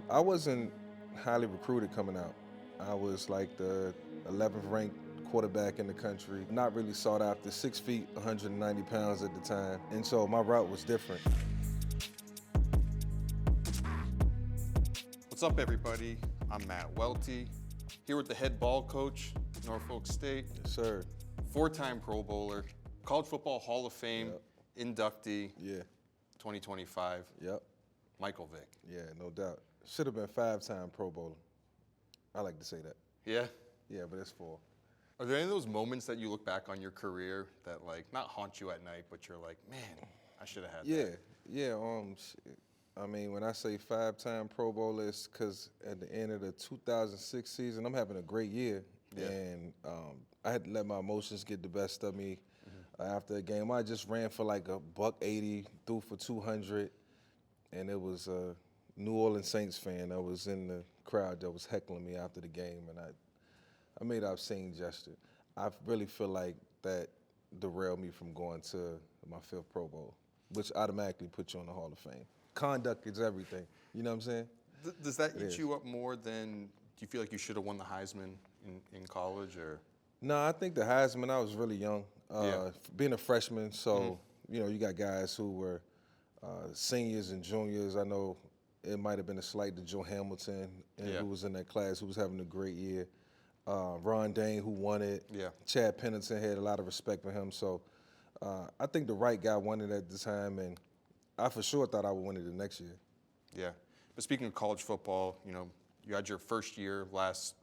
I wasn't highly recruited coming out. I was like the 11th ranked quarterback in the country, not really sought after, 6 feet, 190 pounds at the time. And so my route was different. What's up, everybody? I'm Matt Welty, here with the head ball coach, Norfolk State, Yes, sir. four-time Pro Bowler, College Football Hall of Fame inductee, Yeah. 2025, Yep. Michael Vick. Yeah, no doubt. Should have been 5-time Pro Bowler. I like to say that. Yeah? Yeah, but it's 4. Are there any of those moments that you look back on your career that, like, not haunt you at night, but you're like, man, I should have had that? Yeah. Shit. I mean, when I say 5-time Pro Bowler, it's because at the end of the 2006 season, I'm having a great year, Yeah. and I had to let my emotions get the best of me. After the game, I just ran for like a $180, threw for 200, and it was a New Orleans Saints fan that was in the crowd that was heckling me after the game, and I made an obscene gesture. I really feel like that derailed me from going to my 5th Pro Bowl, which automatically puts you on the Hall of Fame. Conduct is everything. You know what I'm saying? Does that It eat is. you up more than, do you feel like you should have won the Heisman in college, or? No, I think the Heisman, I was really young. Yeah. Being a freshman, so, you got guys who were seniors and juniors. I know it might have been a slight to Joe Hamilton, Yeah. who was in that class, who was having a great year. Ron Dane, who won it. Yeah. Chad Pennington had a lot of respect for him. So I think the right guy won it at the time, and I for sure thought I would win it the next year. Yeah. But speaking of college football, you had your first year last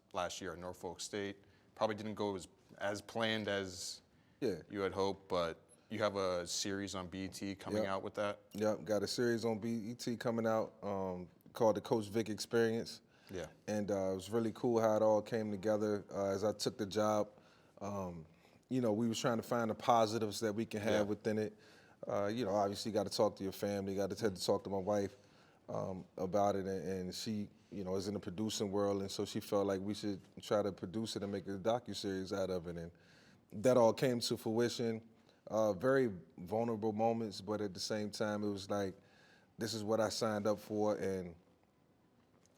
year at Norfolk State. Probably didn't go as planned as Yeah. you had hoped, but you have a series on BET coming Yep. out with that. Yep, got a series on BET coming out called the Coach Vick Experience. Yeah. And it was really cool how it all came together as I took the job. We was trying to find the positives that we can have Yeah. within it. Obviously got to talk to your family, got to had to talk to my wife about it, and she, is in the producing world, and so she felt like we should try to produce it and make a docuseries out of it, and that all came to fruition. Very vulnerable moments, but at the same time, it was like, this is what I signed up for, and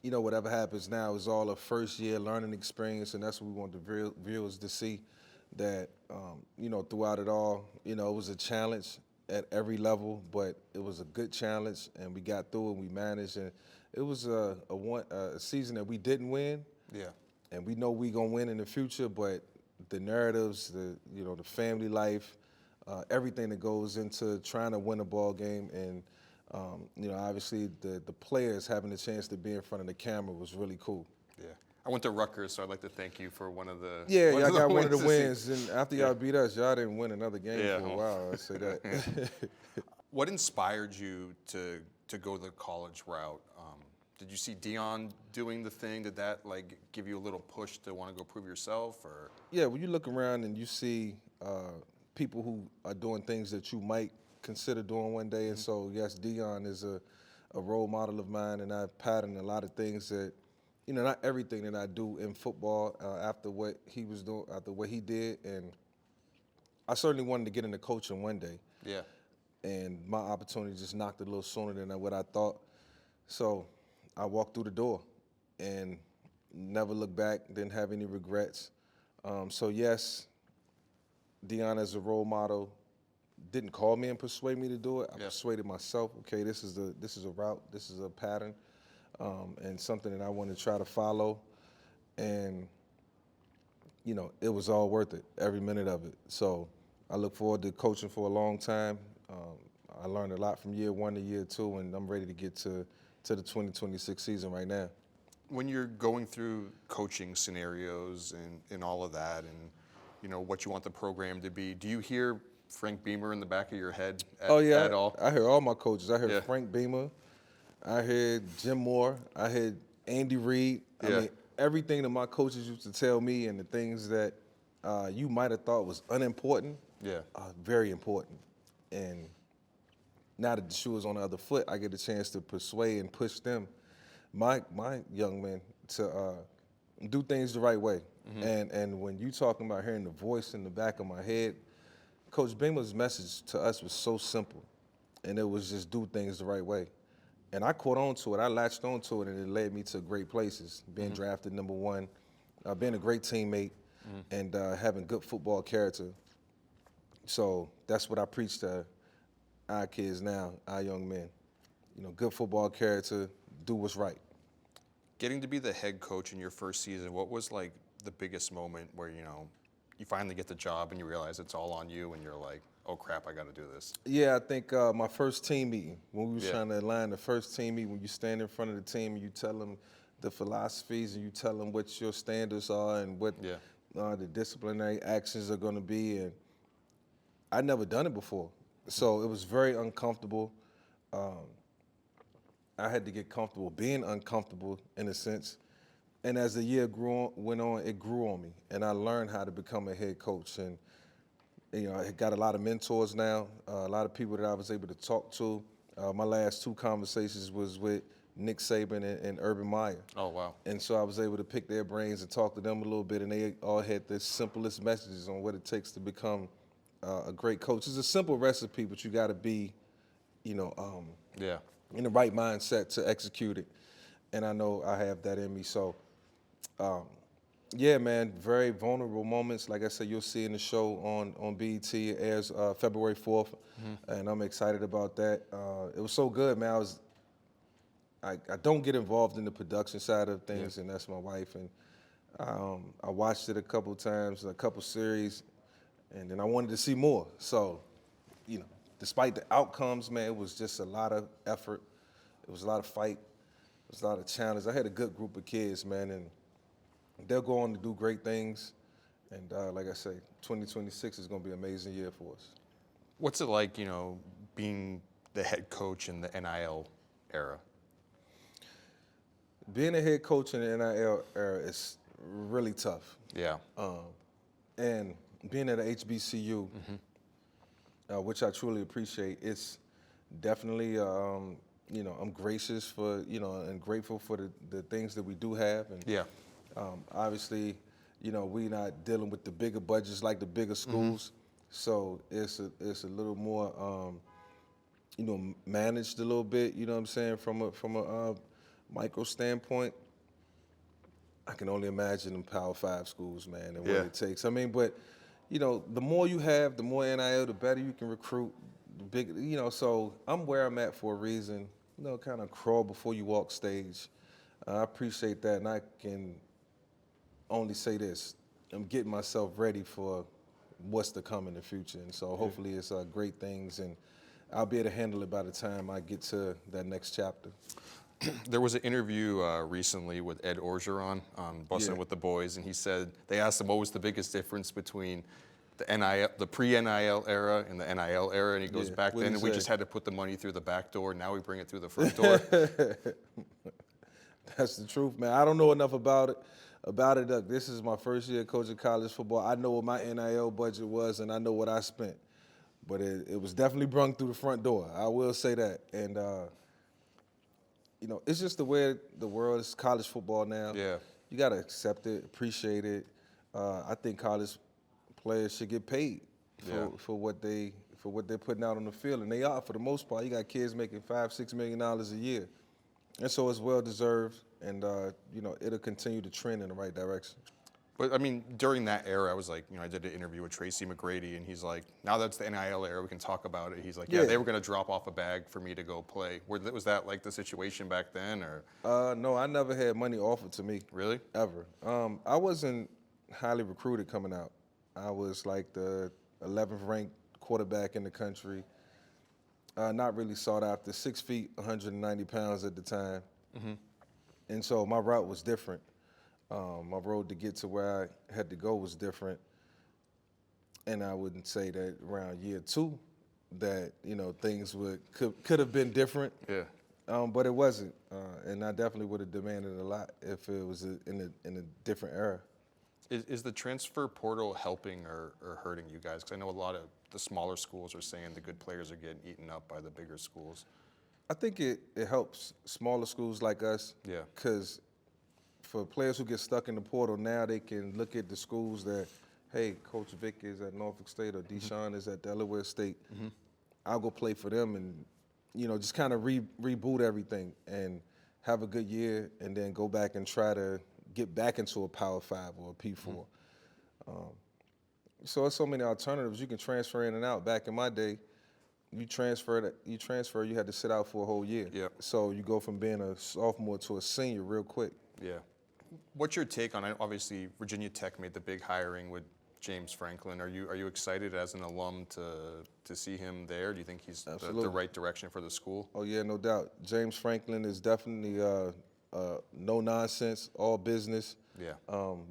whatever happens now is all a first-year learning experience, and that's what we want the viewers to see, that, throughout it all, it was a challenge at every level, but it was a good challenge, and we got through it, and we managed, and it was a season that we didn't win, Yeah. and we know we gonna win in the future, but the narratives, the family life, everything that goes into trying to win a ball game, and obviously the players having the chance to be in front of the camera was really cool. Yeah. I went to Rutgers, so I'd like to thank you for one of the Yeah, one y'all of the got one of the to see. wins, and after y'all beat us, y'all didn't win another game Yeah, for a well. while. I say that. What inspired you to go the college route? Did you see Deion doing the thing? Did that give you a little push to want to go prove yourself, or? Yeah, when you look around and you see people who are doing things that you might consider doing one day, and so yes, Deion is a role model of mine, and I pattern a lot of things that, not everything that I do in football after what he was doing, after what he did, and I certainly wanted to get into coaching one day, Yeah. and my opportunity just knocked a little sooner than what I thought. So I walked through the door and never looked back, didn't have any regrets. So yes, Deion as a role model didn't call me and persuade me to do it. I persuaded myself, okay, this is a route, this is a pattern, and something that I want to try to follow. And, it was all worth it, every minute of it. So I look forward to coaching for a long time. I learned a lot from year 1 to year 2, and I'm ready to get to the 2026 season right now. When you're going through coaching scenarios and all of that, and what you want the program to be, do you hear Frank Beamer in the back of your head at all? I heard all my coaches. I heard Yeah. Frank Beamer. I heard Jim Moore. I heard Andy Reid. I Yeah. mean, everything that my coaches used to tell me, and the things that you might have thought was unimportant, Yeah. are very important. And now that the shoe is on the other foot, I get a chance to persuade and push them, my young men, to do things the right way. And when you talking about hearing the voice in the back of my head, Coach Beamer's message to us was so simple, and it was just do things the right way. And I caught on to it. I latched on to it, and it led me to great places. Being drafted #1, being a great teammate, and having good football character. So that's what I preach to our kids now, our young men. You know, good football character, do what's right. Getting to be the head coach in your first season, what was like the biggest moment where, you know, you finally get the job and you realize it's all on you and you're like, oh crap, I got to do this? Yeah, I think my first team meeting, when we was Yeah. trying to align the first team meeting, when you stand in front of the team and you tell them the philosophies and you tell them what your standards are and what Yeah. the disciplinary actions are going to be. And I'd never done it before. So it was very uncomfortable. I had to get comfortable being uncomfortable in a sense. And as the year went on, it grew on me. And I learned how to become a head coach. And you know, I got a lot of mentors now, a lot of people that I was able to talk to. My last 2 conversations was with Nick Saban and Urban Meyer. Oh, wow. And so I was able to pick their brains and talk to them a little bit, and they all had the simplest messages on what it takes to become a great coach. It's a simple recipe, but you got to be, you know, Yeah. in the right mindset to execute it. And I know I have that in me. So, yeah, man, very vulnerable moments. Like I said, you'll see in the show on BET. It airs February 4th, and I'm excited about that. It was so good, man. I don't get involved in the production side of things, and that's my wife. And I watched it a couple times, a couple series, and then I wanted to see more. So, you know, despite the outcomes, man, it was just a lot of effort. It was a lot of fight. It was a lot of challenge. I had a good group of kids, man, and they'll go on to do great things. And like I say, 2026 is going to be an amazing year for us. What's it like, you know, being the head coach in the NIL era? Being a head coach in the NIL era is really tough. Yeah. And being at a HBCU, which I truly appreciate, it's definitely, you know, I'm gracious for, you know, and grateful for the things that we do have. And Yeah. obviously, you know, we're not dealing with the bigger budgets like the bigger schools. So it's a little more, you know, managed a little bit, you know what I'm saying, from a micro standpoint. I can only imagine them Power 5 schools, man, and what Yeah. it takes. I mean, but, you know, the more you have, the more NIL, the better you can recruit. The big, you know, so I'm where I'm at for a reason. You know, kind of crawl before you walk stage. I appreciate that, and I can only say this: I'm getting myself ready for what's to come in the future, and so hopefully it's great things, and I'll be able to handle it by the time I get to that next chapter. There was an interview recently with Ed Orgeron on Bussin' with the Boys, and he said they asked him what was the biggest difference between the NIL, the pre-NIL era and the NIL era, and he goes, back What'd then he we say? just had to put the money through the back door, now we bring it through the front door. That's the truth, man. I don't know enough about it. Look, this is my first year coaching college football. I know what my NIL budget was, and I know what I spent. But it was definitely brung through the front door. I will say that. And, you know, it's just the way the world is, college football now. Yeah. You got to accept it, appreciate it. I think college players should get paid for what they're putting out on the field, and they are for the most part. You got kids making $5-6 million a year, and so it's well deserved. And you know, it'll continue to trend in the right direction. But I mean, during that era, I was like, you know, I did an interview with Tracy McGrady, and he's like, now that's the NIL era, we can talk about it. He's like, yeah, they were going to drop off a bag for me to go play. Was that like the situation back then, or? No, I never had money offered to me. Really? Ever. I wasn't highly recruited coming out. I was like the 11th ranked quarterback in the country. Not really sought after. 6 feet, 190 pounds at the time. And so my route was different. My road to get to where I had to go was different. And I wouldn't say that around year 2 that, you know, things could have been different. Yeah. But it wasn't. And I definitely would have demanded a lot if it was in a different era. Is the transfer portal helping or hurting you guys? Because I know a lot of the smaller schools are saying the good players are getting eaten up by the bigger schools. I think it helps smaller schools like us. Yeah. Because for players who get stuck in the portal, now they can look at the schools that, hey, Coach Vick is at Norfolk State or Deion is at Delaware State. I'll go play for them, and just kind of reboot everything and have a good year, and then go back and try to get back into a Power 5 or a P4. So there's so many alternatives. You can transfer in and out. Back in my day, you had to sit out for a whole year. Yep. So you go from being a sophomore to a senior real quick. Yeah. What's your take on it? Obviously, Virginia Tech made the big hiring with James Franklin. Are you excited as an alum to see him there? Do you think he's the right direction for the school? Oh yeah, no doubt. James Franklin is definitely no nonsense, all business. Yeah.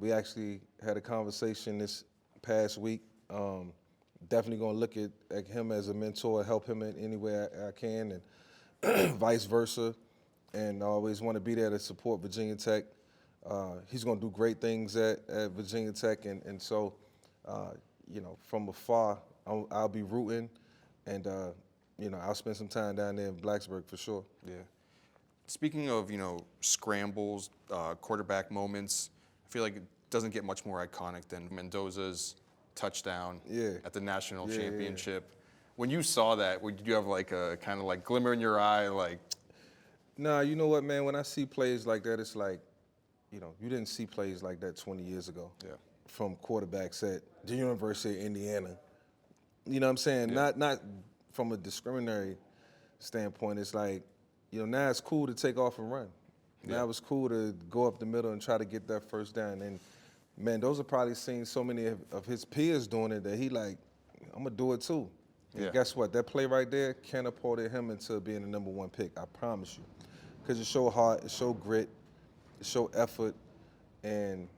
We actually had a conversation this past week. Definitely gonna look at him as a mentor, help him in any way I can, and vice versa. And I always want to be there to support Virginia Tech. He's gonna do great things at Virginia Tech, and so from afar, I'll be rooting, and I'll spend some time down there in Blacksburg for sure. Yeah. Speaking of scrambles, quarterback moments, I feel like it doesn't get much more iconic than Mendoza's touchdown at the national championship. Yeah. When you saw that, did you have like a kind of like glimmer in your eye, like? Nah, you know what, man? When I see plays like that, it's like, you didn't see plays like that 20 years ago. Yeah. From quarterbacks at the University of Indiana. You know what I'm saying? Yeah. Not from a discriminatory standpoint. It's like, now it's cool to take off and run. Now it's cool to go up the middle and try to get that first down. And man, those have probably seen so many of his peers doing it that he like, I'm gonna do it too. And guess what? That play right there catapulted him into being the #1 pick. I promise you, because it showed heart, it showed grit, it showed effort, and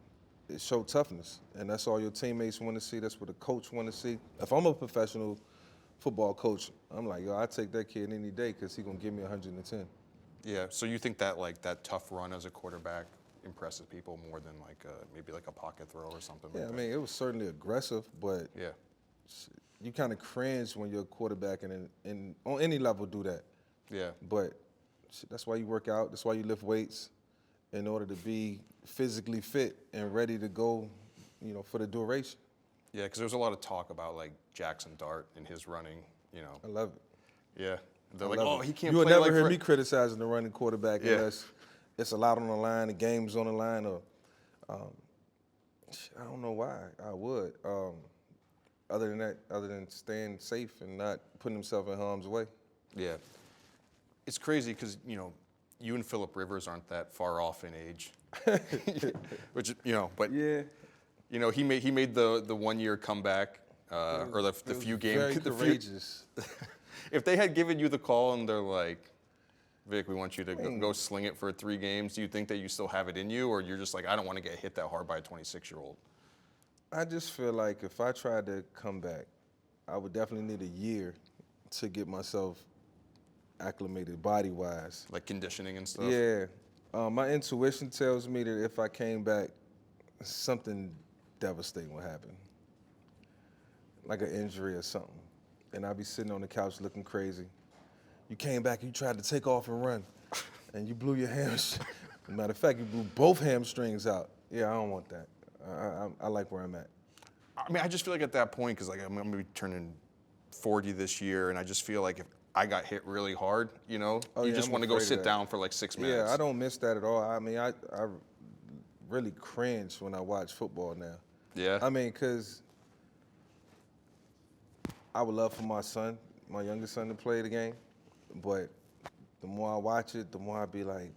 it showed toughness. And that's all your teammates want to see. That's what a coach want to see. If I'm a professional football coach, I'm like, yo, I take that kid any day because he's gonna give me 110. Yeah. So you think that that tough run as a quarterback impresses people more than maybe like a pocket throw or something? Yeah, like I mean, it was certainly aggressive, but you kind of cringe when you're a quarterback and on any level do that. Yeah. But that's why you work out. That's why you lift weights, in order to be physically fit and ready to go, for the duration. Yeah, because there's a lot of talk about like Jackson Dart and his running. I love it. Yeah. They're like, oh, he can't play. You will never hear me criticizing the running quarterback unless it's a lot on the line, the game's on the line, or I don't know why I would. Other than staying safe and not putting himself in harm's way. Yeah. It's crazy because, you and Phillip Rivers aren't that far off in age. Which, but he made the 1 year comeback or the few games. Very courageous. If they had given you the call and they're like, Vic, we want you to go sling it for 3 games, do you think that you still have it in you, or you're just like, I don't want to get hit that hard by a 26-year-old? I just feel like if I tried to come back, I would definitely need a year to get myself acclimated body-wise. Like conditioning and stuff? Yeah. My intuition tells me that if I came back, something devastating would happen. Like an injury or something. And I'd be sitting on the couch looking crazy. You came back, you tried to take off and run, and you blew your hamstring. Matter of fact, you blew both hamstrings out. Yeah, I don't want that. I like where I'm at. I mean, I just feel like at that point, because I'm going to be turning 40 this year, and I just feel like if I got hit really hard, you just want to go sit down for like 6 minutes. Yeah, I don't miss that at all. I mean, I really cringe when I watch football now. Yeah? I mean, because I would love for my youngest son, to play the game, but the more I watch it, the more I be like,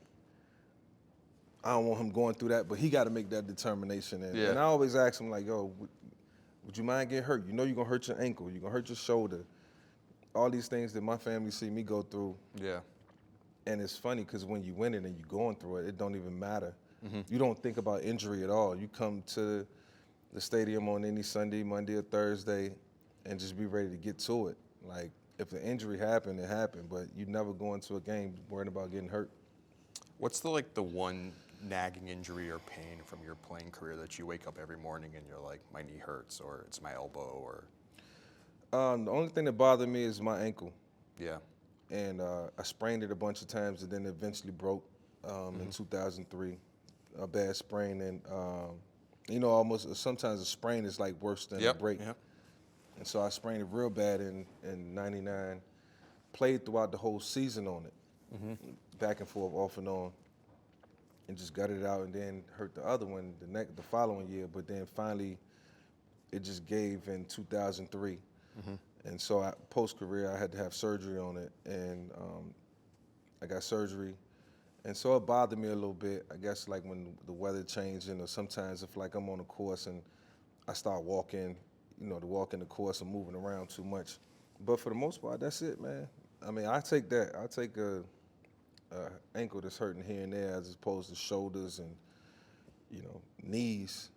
I don't want him going through that, but he got to make that determination. And I always ask him, like, yo, would you mind getting hurt? You're going to hurt your ankle. You're going to hurt your shoulder. All these things that my family see me go through. Yeah. And it's funny because when you win it and you're going through it, it don't even matter. Mm-hmm. You don't think about injury at all. You come to the stadium on any Sunday, Monday, or Thursday, and just be ready to get to it. Like, if the injury happened, it happened, but you never go into a game worried about getting hurt. What's the one nagging injury or pain from your playing career that you wake up every morning and you're like, my knee hurts, or it's my elbow, or? The only thing that bothered me is my ankle. Yeah. And I sprained it a bunch of times and then eventually broke in 2003, a bad sprain. And, almost sometimes a sprain is like worse than a break. Yep. And so I sprained it real bad in 99. played throughout the whole season on it, back and forth, off and on, and just gutted it out, and then hurt the other one the following year. But then finally, it just gave in 2003, and so post-career I had to have surgery on it, and I got surgery, and so it bothered me a little bit. I guess like when the weather changed, or sometimes if like I'm on a course and I start walking, to walk in the course and moving around too much. But for the most part, that's it, man. I mean, I take that. I take a ankle that's hurting here and there as opposed to shoulders and, knees.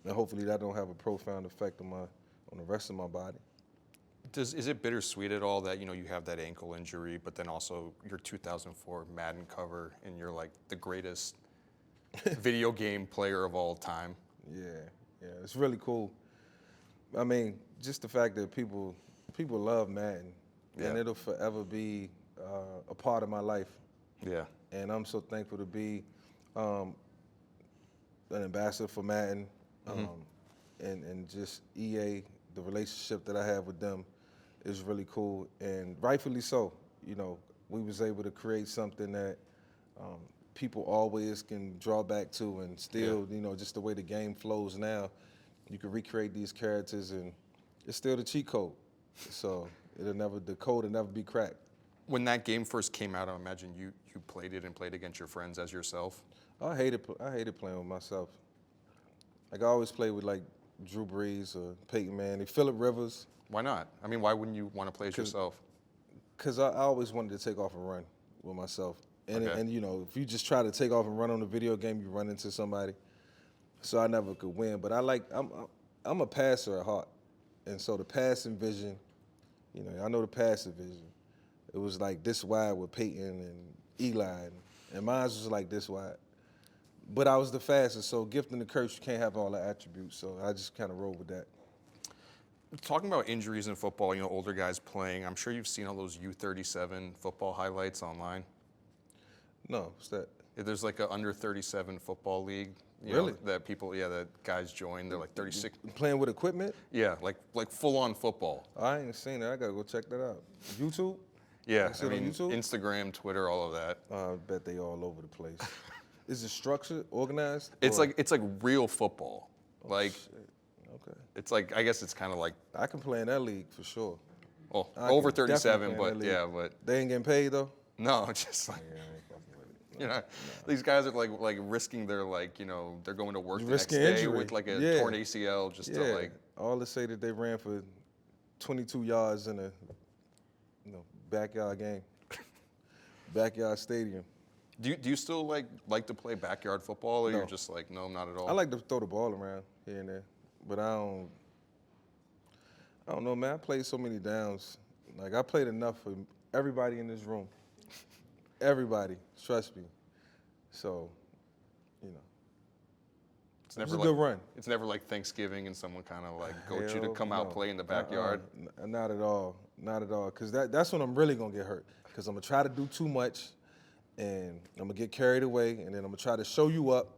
And hopefully that don't have a profound effect on the rest of my body. Is it bittersweet at all that, you have that ankle injury, but then also your 2004 Madden cover and you're like the greatest video game player of all time? Yeah, it's really cool. I mean, just the fact that people love Madden, and it'll forever be a part of my life. Yeah. And I'm so thankful to be an ambassador for Madden, and just EA, the relationship that I have with them is really cool, and rightfully so. We was able to create something that people always can draw back to, and still, just the way the game flows now, you can recreate these characters, and it's still the cheat code. So the code will never be cracked. When that game first came out, I imagine you played it and played against your friends as yourself. I hated playing with myself. Like I always played with like Drew Brees or Peyton Manning, Phillip Rivers. Why not? I mean, why wouldn't you want to play as yourself? Because I always wanted to take off and run with myself. And, if you just try to take off and run on a video game, you run into somebody. So I never could win. But I'm a passer at heart. And so the passing vision, I know the passing vision. It was like this wide with Peyton and Eli, and mine was like this wide. But I was the fastest, so gift and the curse, you can't have all the attributes. So I just kind of rolled with that. Talking about injuries in football, older guys playing, I'm sure you've seen all those U37 football highlights online. No, what's that? There's like a under 37 football league. Really? That guys join. They're like 36. Playing with equipment? Yeah, like full-on football. I ain't seen that. I gotta go check that out. YouTube? Yeah, I mean, YouTube? Instagram, Twitter, all of that. I bet they all over the place. Is it structured, organized? It's like real football. Oh, like, shit. Okay. It's like, I guess it's kind of like. I can play in that league for sure. Well, over 37, but They ain't getting paid though? No, just like. Yeah, I ain't fucking with it. These guys are like risking their they're going to work the next Risking day injury. with like a torn ACL just to like. All to say that they ran for 22 yards in a backyard game, backyard stadium. Do you still like to play backyard football, or No. you're just like, no, not at all? I like to throw the ball around here and there, but I don't know, man. I played so many downs. Like I played enough for everybody in this room. Everybody, trust me. So, it's it was never a good run. It's never like Thanksgiving and someone kind of like goats you to Hell come out no. play in the backyard. Not at all. Not at all. Because that's when I'm really going to get hurt. Because I'm going to try to do too much, and I'm going to get carried away, and then I'm going to try to show you up.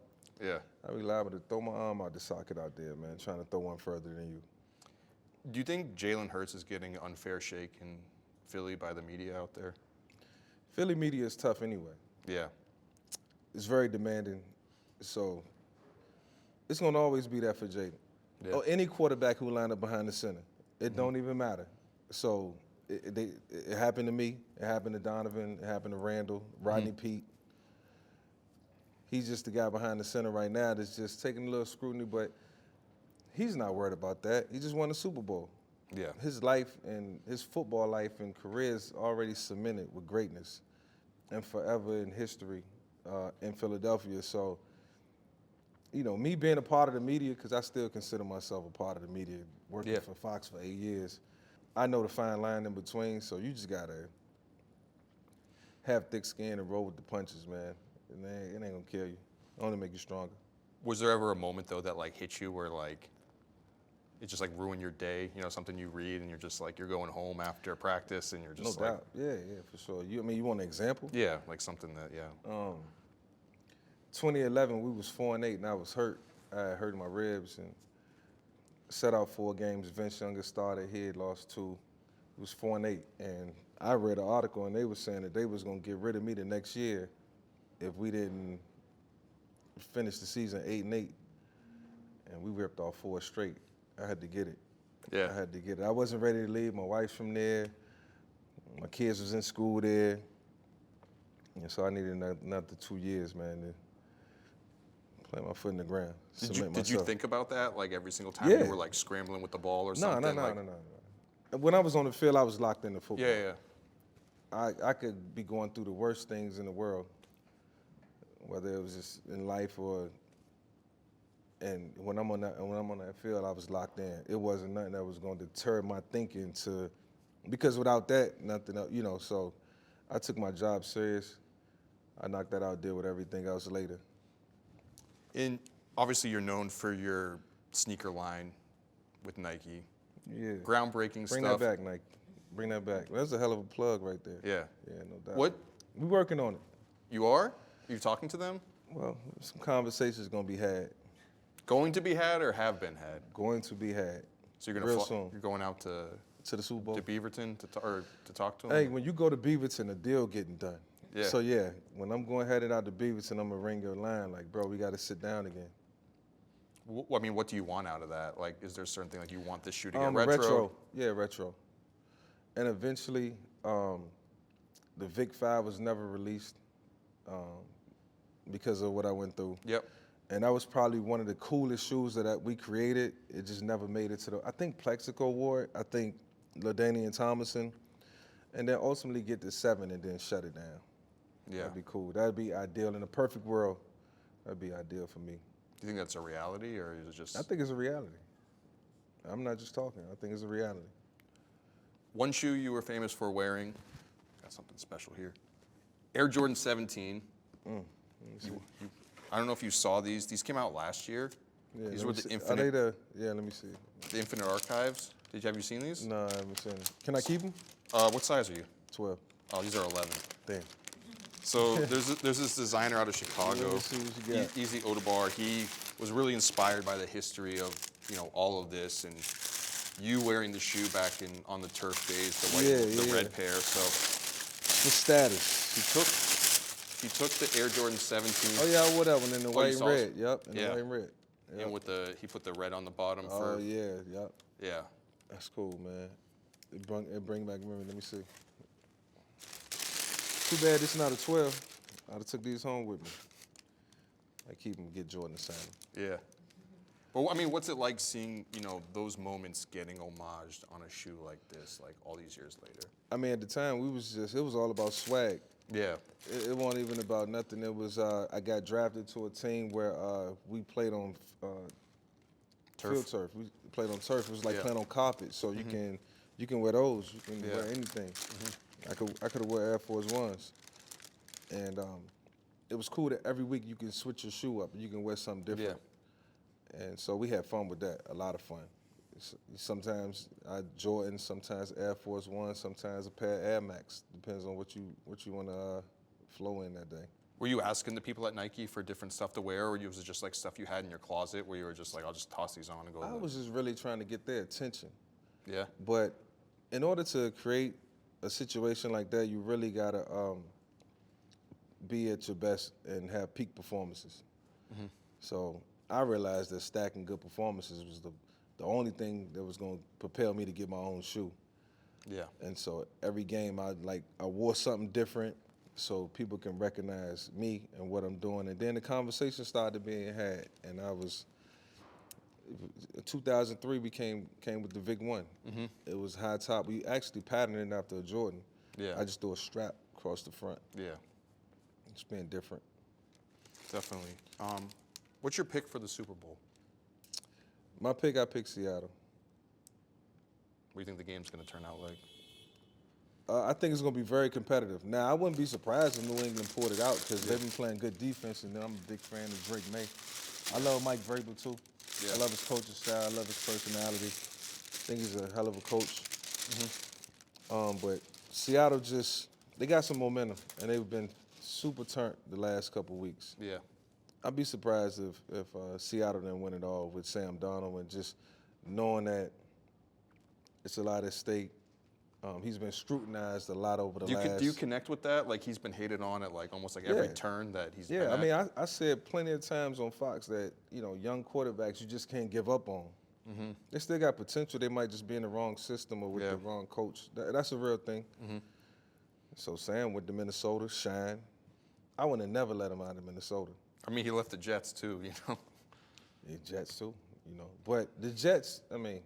Yeah. I be liable to throw my arm out the socket out there, man, trying to throw one further than you. Do you think Jalen Hurts is getting an unfair shake in Philly by the media out there? Philly media is tough anyway. Yeah. It's very demanding. So it's going to always be that for Jalen. Yeah. Or any quarterback who line up behind the center. It don't even matter. So it happened to me. It happened to Donovan. It happened to Randall, Rodney Pete. He's just the guy behind the center right now that's just taking a little scrutiny, but he's not worried about that. He just won a Super Bowl. Yeah. His life and his football life and career is already cemented with greatness and forever in history in Philadelphia. So, me being a part of the media, because I still consider myself a part of the media, working for Fox for 8 years, I know the fine line in between, so you just got to have thick skin and roll with the punches, man. It ain't going to kill you. It only make you stronger. Was there ever a moment though that like hit you where like it just like ruined your day? Something you read and you're just like you're going home after practice and you're just No like doubt. Yeah, for sure. You want an example? yeah, like something that 2011, we was 4-8, and I was hurt. I had hurt my ribs and set out 4 games. Vince Younger started. He had lost 2. It was 4-8, and I read an article and they were saying that they was gonna get rid of me the next year if we didn't finish the season 8-8, and we ripped off 4 straight. I had to get it. Yeah. I had to get it. I wasn't ready to leave. My wife's from there. My kids was in school there. And so I needed another 2 years, man, to plant my foot in the ground. Did you think about that, like every single time Yeah. you were like scrambling with the ball or No. something? Like, When I was on the field, I was locked into football. yeah. I could be going through the worst things in the world, whether it was just in life and when I'm on that field, I was locked in. It wasn't nothing that was going to deter my thinking because without that, nothing else, you know. So I took my job serious. I knocked that out, deal with everything else later. And obviously, you're known for your sneaker line with Nike. Yeah. Groundbreaking Bring stuff. that back, Nike. Bring that back. That's a hell of a plug right there. Yeah. Yeah, no doubt. What? We working on it. You are? You talking to them? Well, some conversations gonna be had. Going to be had or have been had? Going to be had. So you're gonna real soon. You're going out to the Super Bowl. to Beaverton to talk to them? Hey, when you go to Beaverton, a deal getting done. Yeah. So yeah, when I'm headed out to Beaverton, I'm gonna ring your line like, bro, we got to sit down again. I mean, what do you want out of that? Like, is there a certain thing like you want this shoe to get retro? Retro. Yeah, retro. And eventually, the Vick 5 was never released because of what I went through. Yep. And that was probably one of the coolest shoes that we created. It just never made it to I think Plexico wore it. I think LaDainian Tomlinson. And then ultimately get to 7 and then shut it down. Yeah. That'd be cool. That'd be ideal. In a perfect world, that'd be ideal for me. Do you think that's a reality or is it just? I think it's a reality. I'm not just talking. I think it's a reality. One shoe you were famous for wearing, got something special here. Air Jordan 17. I don't know if you saw these. These came out last year. Yeah, These were the Are Infinite. they let me see. The Infinite Archives. Have you seen these? No, I haven't seen them. Can I keep them? What size are you? 12. Oh, these are 11. Damn. So there's this designer out of Chicago, Let me see what you got. Easy Odebar. He was really inspired by the history of all of this and you wearing the shoe back on the turf days, the red pair. So The status. he took the Air Jordan 17. Oh yeah, I wore that one in the white and saw red. Yep, in Yeah. the white and red. Yep. And he put the red on the bottom Oh for yeah, yep. yeah. That's cool, man. It bring back memory. Let me see. Too bad it's not a 12. I'd have took these home with me. I keep them, get Jordan to sign them. Yeah. But I mean, what's it like seeing, those moments getting homaged on a shoe like this, like all these years later? I mean, at the time, it was all about swag. Yeah. It wasn't even about nothing. It was, I got drafted to a team where we played on field turf. We played on turf. It was like playing on carpet. So you can wear those. You can wear anything. I could have wear Air Force Ones. And it was cool that every week you can switch your shoe up and you can wear something different. Yeah. And so we had fun with that, a lot of fun. Sometimes Jordan, sometimes Air Force One, sometimes a pair of Air Max. Depends on what you want to flow in that day. Were you asking the people at Nike for different stuff to wear, or was it just like stuff you had in your closet where you were just like, I'll just toss these on and go? I was just really trying to get their attention. Yeah. But in order to create a situation like that, you really gotta be at your best and have peak performances. So I realized that stacking good performances was the only thing that was going to propel me to get my own shoe. Yeah. And so every game I wore something different so people can recognize me and what I'm doing. And then the conversation started being had, and 2003 we came with the Vic 1. It was high top. We actually patterned it after a Jordan. Yeah. I just threw a strap across the front. Yeah. It's been different. Definitely. What's your pick for the Super Bowl? I picked Seattle. What do you think the game's going to turn out like? I think it's going to be very competitive. Now, I wouldn't be surprised if New England pulled it out because they've been playing good defense, and I'm a big fan of Drake May. I love Mike Vrabel, too. Yeah. I love his coaching style. I love his personality. I think he's a hell of a coach. But Seattle they got some momentum, and they've been super turnt the last couple weeks. Yeah. I'd be surprised if Seattle didn't win it all with Sam Darnold and just knowing that it's a lot at stake. He's been scrutinized a lot over the Do last. you connect with that? Like he's been hated on at like almost like every turn that he's been Yeah, I at? mean, I said plenty of times on Fox that, young quarterbacks you just can't give up on. Mm-hmm. They still got potential. They might just be in the wrong system or with the wrong coach. That's a real thing. Mm-hmm. So Sam went to Minnesota, shine. I would have never let him out of Minnesota. I mean, he left the Jets too, you know. The Jets too, But the Jets, I mean,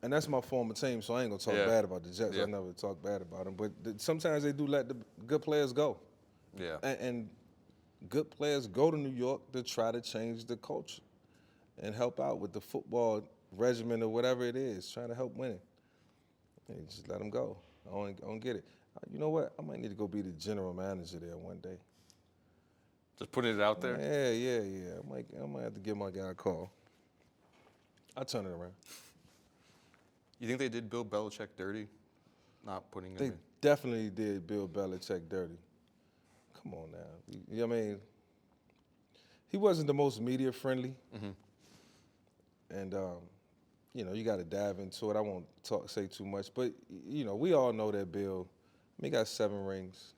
and that's my former team, so I ain't gonna talk bad about the Jets. Yeah. I never talk bad about them. But sometimes they do let the good players go. Yeah. And good players go to New York to try to change the culture and help out with the football regimen or whatever it is, trying to help win it. And just let them go. I don't get it. You know what? I might need to go be the general manager there one day. Just putting it out there? Yeah. I might have to give my guy a call. I'll turn it around. You think they did Bill Belichick dirty? Not putting him They in? definitely did Bill Belichick dirty. Come on now. I mean, he wasn't the most media friendly. Mm-hmm. And, you got to dive into it. I won't say too much. But, we all know that Bill, he got 7 rings.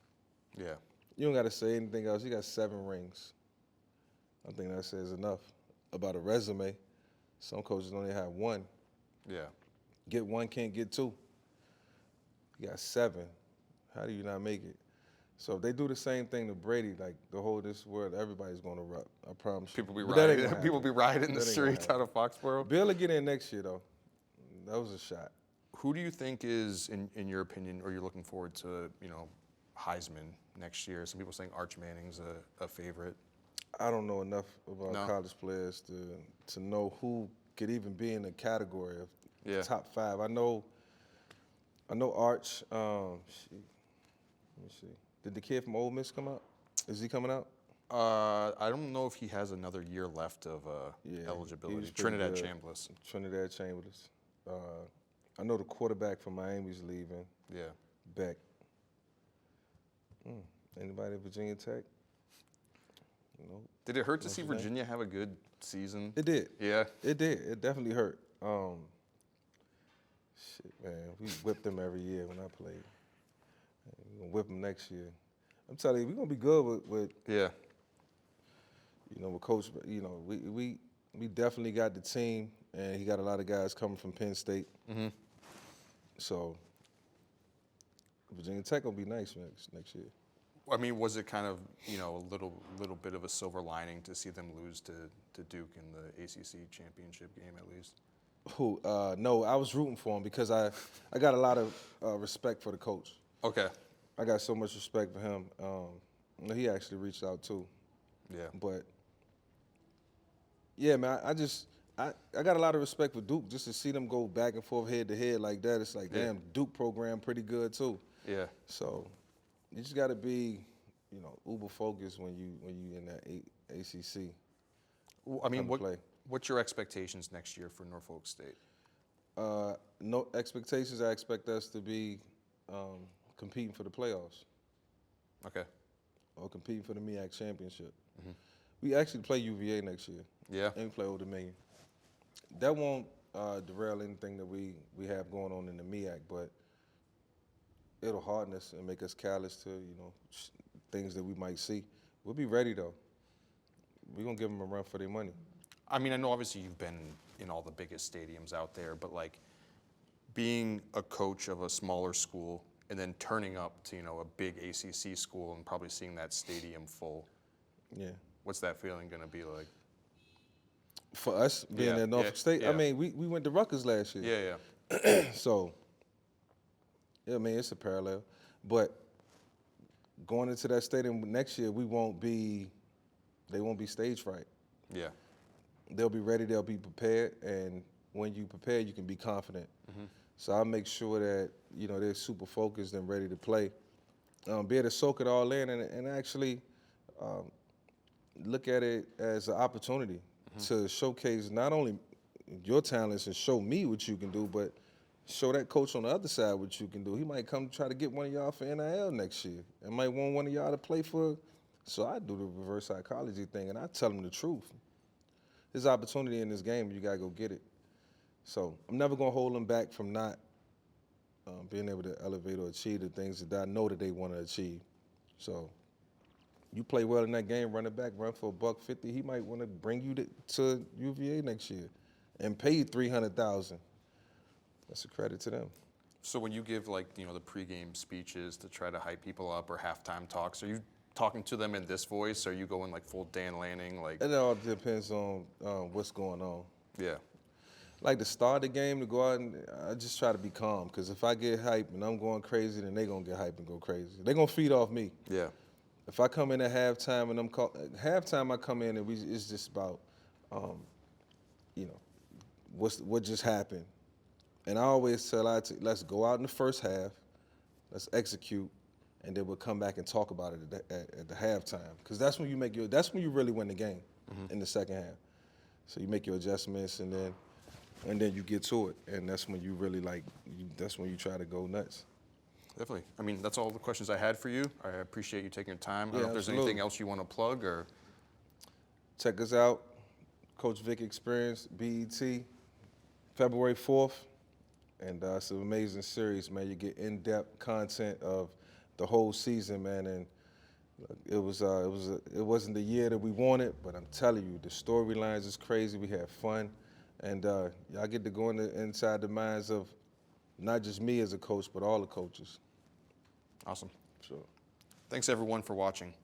Yeah. You don't got to say anything else. He got 7 rings. I think that says enough about a resume. Some coaches only have 1. Yeah. Get 1, can't get 2. You got 7. How do you not make it? So if they do the same thing to Brady, like the whole this world, everybody's going to erupt. I promise you. People be But that ain't rioting. gonna People be happen. rioting in the That ain't gonna streets out of Foxborough. Bill will get in next year, though. That was a shot. Who do you think is, in your opinion, or you're looking forward to, Heisman next year? Some people saying Arch Manning's a favorite. I don't know enough about college players to know who could even be in the category of top 5. I know Arch. Let me see. Did the kid from Ole Miss come out? Is he coming out? I don't know if he has another year left of eligibility. Trinidad Chambliss. Trinidad Chambliss. I know the quarterback from Miami's leaving. Yeah. Beck. Anybody at Virginia Tech? No. Did it hurt to see Virginia have a good season? It did. Yeah. It did. It definitely hurt. Shit, man. We whipped them every year when I played. We're going to whip them next year. I'm telling you, we're going to be good with with Coach. We definitely got the team, and he got a lot of guys coming from Penn State. Mm-hmm. So Virginia Tech will be nice next year. I mean, was it kind of, a little bit of a silver lining to see them lose to Duke in the ACC championship game at least? No, I was rooting for him because I got a lot of respect for the coach. Okay. I got so much respect for him. He actually reached out too. Yeah. But yeah, man, I got a lot of respect for Duke just to see them go back and forth head to head like that. It's like, damn, Duke program pretty good too. Yeah. So you just got to be, uber focused when you in that ACC. I mean, what's your expectations next year for Norfolk State? No expectations. I expect us to be competing for the playoffs. Okay. Or competing for the MEAC championship. Mm-hmm. We actually play UVA next year. Yeah. And we play Old Dominion. That won't derail anything that we have going on in the MEAC, but it'll harden us and make us callous to, things that we might see. We'll be ready, though. We're going to give them a run for their money. I mean, I know obviously you've been in all the biggest stadiums out there, but like being a coach of a smaller school and then turning up to, a big ACC school and probably seeing that stadium full. Yeah. What's that feeling going to be like? For us, being at Norfolk State, I mean, we went to Rutgers last year. Yeah. So, I mean, it's a parallel. But going into that stadium next year, they won't be stage fright. Yeah. They'll be ready, they'll be prepared, and when you prepare, you can be confident. Mm-hmm. So I'll make sure that, they're super focused and ready to play. Be able to soak it all in and actually look at it as an opportunity to showcase not only your talents and show me what you can do, but show that coach on the other side what you can do. He might come try to get one of y'all for NIL next year and might want one of y'all to play for. So I do the reverse psychology thing, and I tell him the truth. There's opportunity in this game, you got to go get it. So I'm never going to hold them back from not being able to elevate or achieve the things that I know that they want to achieve. So you play well in that game, run it back, run for $150, he might want to bring you to UVA next year and pay you $300,000. That's a credit to them. So when you give the pregame speeches to try to hype people up or halftime talks, are you talking to them in this voice? Or are you going like full Dan Lanning? It all depends on what's going on. Yeah. Like to start the game, to go out and I just try to be calm, because if I get hyped and I'm going crazy, then they're going to get hyped and go crazy. They're going to feed off me. Yeah. If I come in at halftime and halftime I come in and it's just about, what just happened. And I always tell let's go out in the first half, let's execute, and then we'll come back and talk about it at the halftime, because that's when you really win the game in the second half. So you make your adjustments and then you get to it, and that's when you really that's when you try to go nuts. Definitely. I mean, that's all the questions I had for you. I appreciate you taking your time. I don't know if there's absolutely. anything else you want to plug or. Check us out, Coach Vick Experience, BET, February 4th, and it's an amazing series, man. You get in-depth content of the whole season, man, and it wasn't the year that we wanted, but I'm telling you, the storylines is crazy. We had fun, and y'all get to go inside the minds of not just me as a coach, but all the coaches. Awesome. Sure. Thanks everyone for watching.